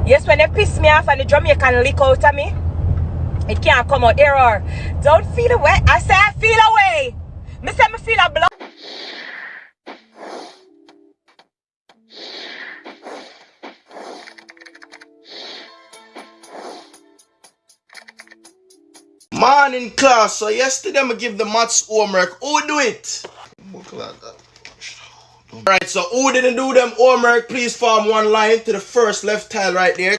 Yes, when they piss me off and the Jamaican lick out of me, it can't come out. Error. Don't feel away. I say I feel away. Me say me feel a blood. Morning class. So yesterday I give the maths homework. Who do it? Alright, so who didn't do them homework? Please form one line to the first left tile right there.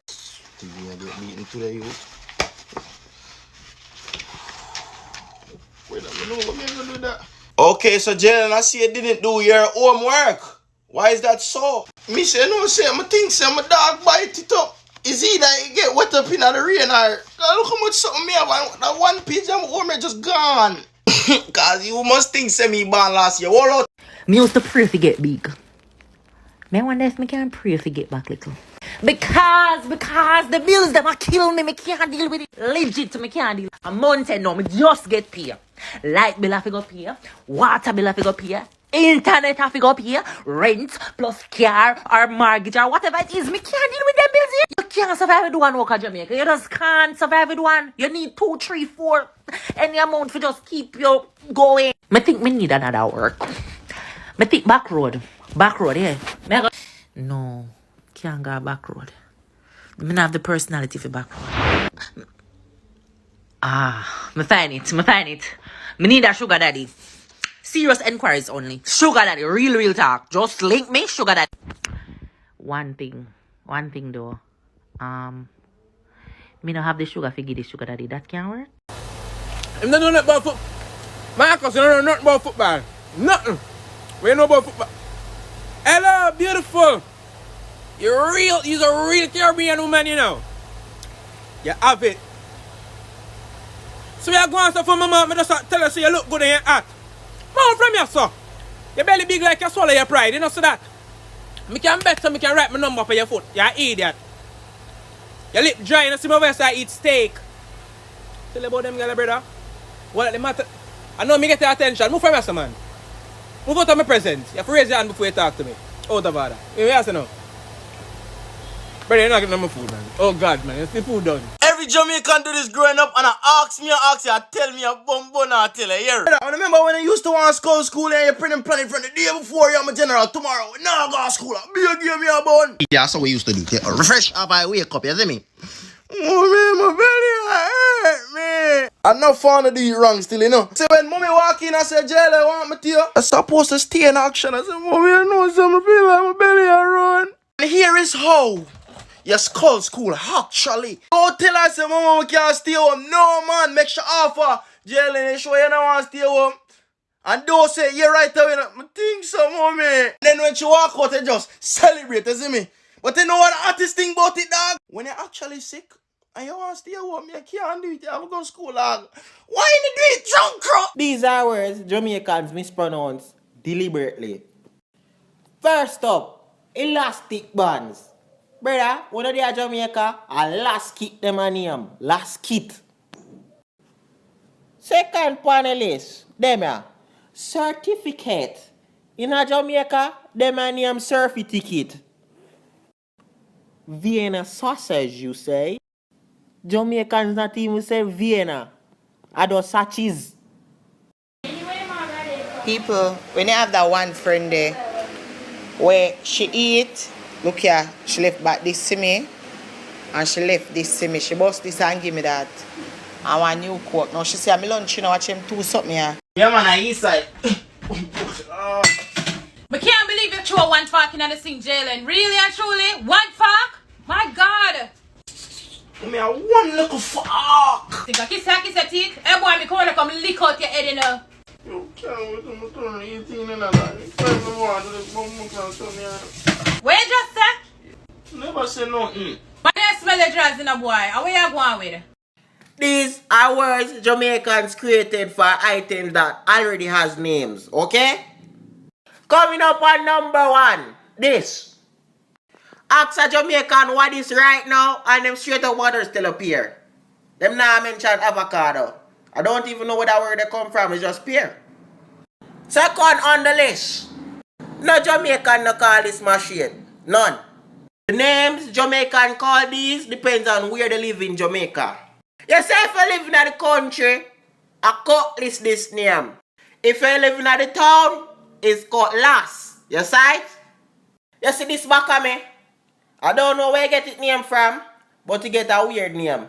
Okay, so Jalen, I see you didn't do your homework. Why is that so? Me say no, say I think say my dog bite it up. Is either it get wet up in the rain or look how much something me have. That one page of my homework just gone. Cause you must think say me born last year. Hold out. Me used to pray to get big. Me wonder if me can pray to get back little. Because the bills them a kill me. Me can't deal with it. Legit, me can't deal. A month now, me just get pay. Light bill have to go pay. Water bill have to go pay. Internet have to go pay. Rent plus car or mortgage or whatever it is. Me can't deal with them bills here. You can't survive with one work at Jamaica. You just can't survive with one. You need 2, 3, 4 any amount to just keep you going. Me think me need another work. Me think back road, yeah. No, can't go back road. Me not have the personality for back road. Me find it. Me need a sugar daddy. Serious enquiries only. Sugar daddy, real talk. Just link me, sugar daddy. One thing though. Me not have the sugar for give the sugar daddy. That can't work. I'm not doing nothing about football. Marcus, you don't know nothing about football. Nothing. We know about football. Hello, beautiful. You're a real Caribbean woman, you know. You have it. So we are going to for my mom. I just tell her so you look good in your hat. Mom from your son. Your belly big like you swallow your pride. You know so that. Me can bet so me can write my number for your foot. You're an idiot. Your lip dry. You know see my voice I eat steak. Tell you about them girl, brother. What the matter? I know me get your attention. Move from your son, man. Move out of my presence. You have to raise your hand before you talk to me. Out of order. You answer now. Brother, you're not getting no more food, man. Oh God, man. It's the food done. Every Jamaican do this growing up and I ask you, I tell me a bum I tell you. Yeah. I remember when I used to want to go to school and you print and planning from the day before you're my general. Tomorrow, now go to school. Be a give me a bun. Yeah, that's what we used to do. Refresh up, I wake up, you see me? Oh man, my belly hurt, man. I'm not fond of the wrong still, you know. So when mommy walk in, I say, Jelly, I want me to you. I'm supposed to stay in action. I said, mommy, I know something feel like my belly run. And here is how your skull school actually. Don't tell us, mama, we can't stay home. No, man, make sure offer. Jelly, show you don't want to stay home. And don't say, you're right away. I think so, mommy. Then when she walk out, you just celebrate, you see me? But you know what the hottest thing about it, dog? When you're actually sick, and you want to stay home, you can't do it. You have to go to school, dog. Why you do it drunk, bro? These are words Jamaicans mispronounce deliberately. First up, elastic bands. Brother, when they are Jamaica, a last kit them a name. Last kit. Second panelist, them ya. Certificate. In a Jamaica, them a name surfy ticket. Vienna sausage, you say? Jamaicans not even say Vienna. I do sachis. People, when you have that one friend there, where she eat, look here, she left back this to me, and she left this to me. She bust this and give me that. I want new coke. Now she say, I'm lunch, you know, watch him do something here. Yeah, man, I east side. I can't believe you throw one fork in the sink, Jalen. Really and truly? One fork? My God. I mean, one little fork. Think I kiss your teeth? Hey boy, me come to come lick out your head, you know. You can't wait to turn 18 and that. What you just say? Never say nothing. But you smell the drugs in a boy. And where you going with? These are words Jamaicans created for items that already has names, okay? Coming up on number 1, this. Ask a Jamaican what is right now and them straight up waters still appear. Them now mention avocado. I don't even know where that word they come from, it's just pear. Second on the list. No Jamaican no call this machine. None. The names Jamaican call these depends on where they live in Jamaica. You say if you live in the country, a cutlass this name. If you live in the town, it's cutlass. You see it? You see this back of me? I don't know where you get it name from, but you get a weird name.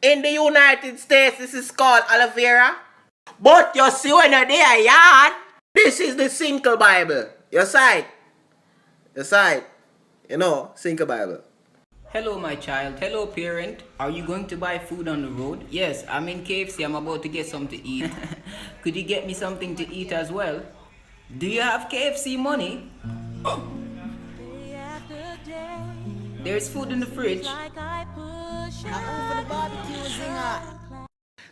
In the United States, this is called aloe vera. But you see when you're there, yard, this is the Single Bible. You see it? You see it? You know, Single Bible. Hello, my child. Hello, parent. Are you going to buy food on the road? Yes, I'm in KFC. I'm about to get something to eat. Could you get me something to eat as well? Do you have KFC money? There's food in the fridge.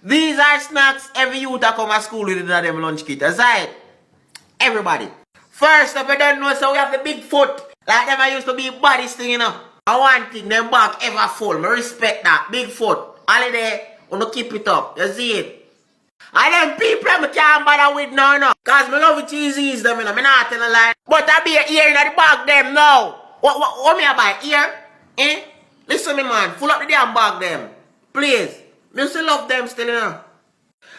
These are snacks every youth that come to school with in them lunch kit. Aside, everybody. First up, you don't know, so we have the big foot. Like them I used to be bodies thing, you know. I want thing, them back ever full. I respect that. Big foot. Holiday, wanna keep it up. You see it? And them people I can't bother with no. Cause me love it cheesy them, you know. Me not tell a lie. But I be here in the bag them now. What me about here? Eh? Listen me man, full up the damn bag them. Please. Me still love them still, you know.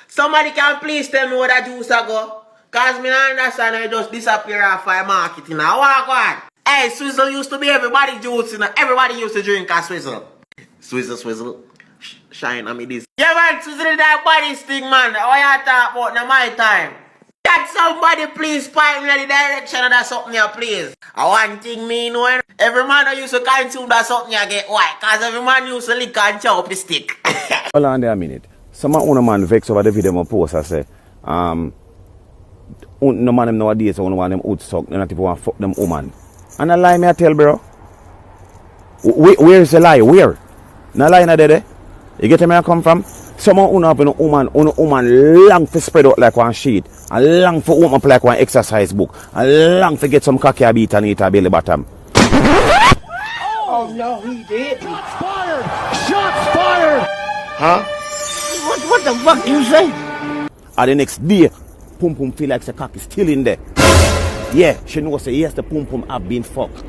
Somebody can please tell me where that juice I go. Cause me not understand how it just disappear off my market, you know. Walk on. Hey, Swizzle used to be everybody juice, you know. Everybody used to drink a Swizzle. Swizzle. Shine on me this. Yeah man, Swizzle that body's thing man. What you talk about now my time? That somebody please point me in the direction of that something here, please. I want thing me know. Every man that used to consume that something you get white. Cause every man used to lick and chop the stick. Hold on there a minute. Some of man vex over the video I post and say, no man them nowadays so want them out suck, not people want fuck them woman. And a lie me I tell bro. Where is the lie? Where? No lie na there. You get where I come from? Someone have a woman long for spread out like one sheet, and long for open up like one exercise book, and long for get some cocky a beat and eat a belly bottom. Oh no, he did. Shots fired! Shots fired! Huh? What the fuck you say? And the next day, Pum Pum feel like the cock is still in there. Yeah, she knows say yes, the Pum Pum have been fucked.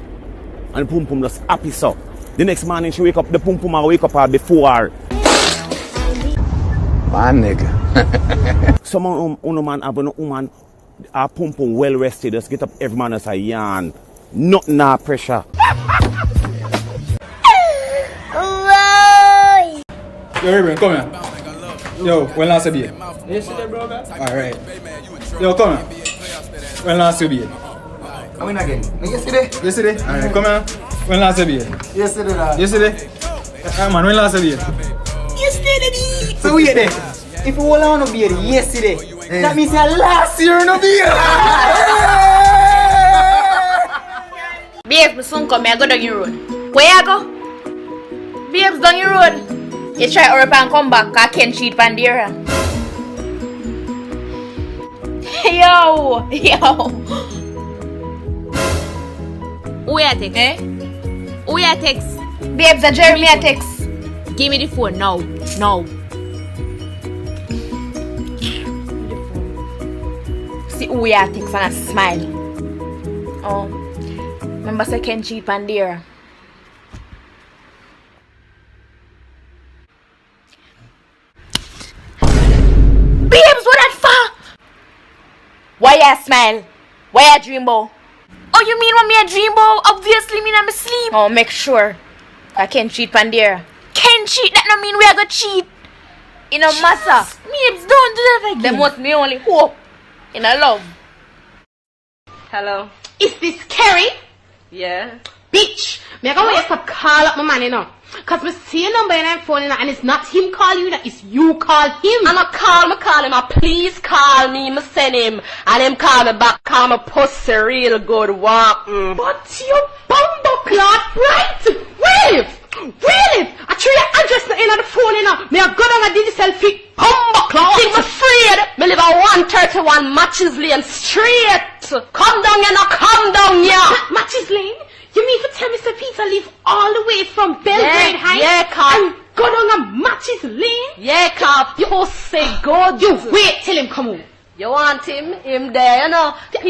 And Pum Pum just happy so. The next morning she wake up, the Pum Pum wake up her before her. My nigga. Some man have a woman, a Pum Pum well rested, just get up every man as a yarn. Not nah pressure. Yo, Ruben, come here. Yo, when last you be? Yesterday, bro. Alright. Yo, come here. When last you be? Come in again. Yesterday? Alright, come here. When last you be? Yesterday, lad. Yesterday? Man, when last you be? Yesterday. So wait there. If you all want to be here yesterday, that means last year no be here. Babes, my son come here, I go down your road. Where you go? Babes, down your road. You try hurry up and come back, cause I can't cheat Pandera. Yo. Who you text? Eh? Who you text? Babes, a Jeremy I text. Give me the phone now. See who you text and I smile. Oh. Remember second cheat Pandera. Babes, what that for? Why you smile? Why you dream about? Oh, you mean when me a dream about? Obviously mean I'm asleep. Oh, make sure. I can't cheat Pandera. Can't cheat? That no mean we are gonna cheat. It no matter. Babes, don't do that again. There must be only hope in a love. Hello. Is this Kerry? Yeah. Bitch, me I go want you stop call up my man, you know. Cause me see your number in that phone, you know, and it's not him call you, it's you call him. I'm a call him, please call me, me send him. And him call me back, call me pussy real good, walk. But you bumbo clot, right? Really? I threw your address in on the phone, you know. Me I go down and did the selfie, bumbo clot. Think me afraid? Me live at 131 Matches Lane straight. Come down, you know, come down, yeah. Matches Lane? You mean for tell Mr. Peter live all the way from Belgrade Heights? Yeah, car. And go down a Matches Lane? Yeah, car. You say good. You wait till him come home. You want him there, you know.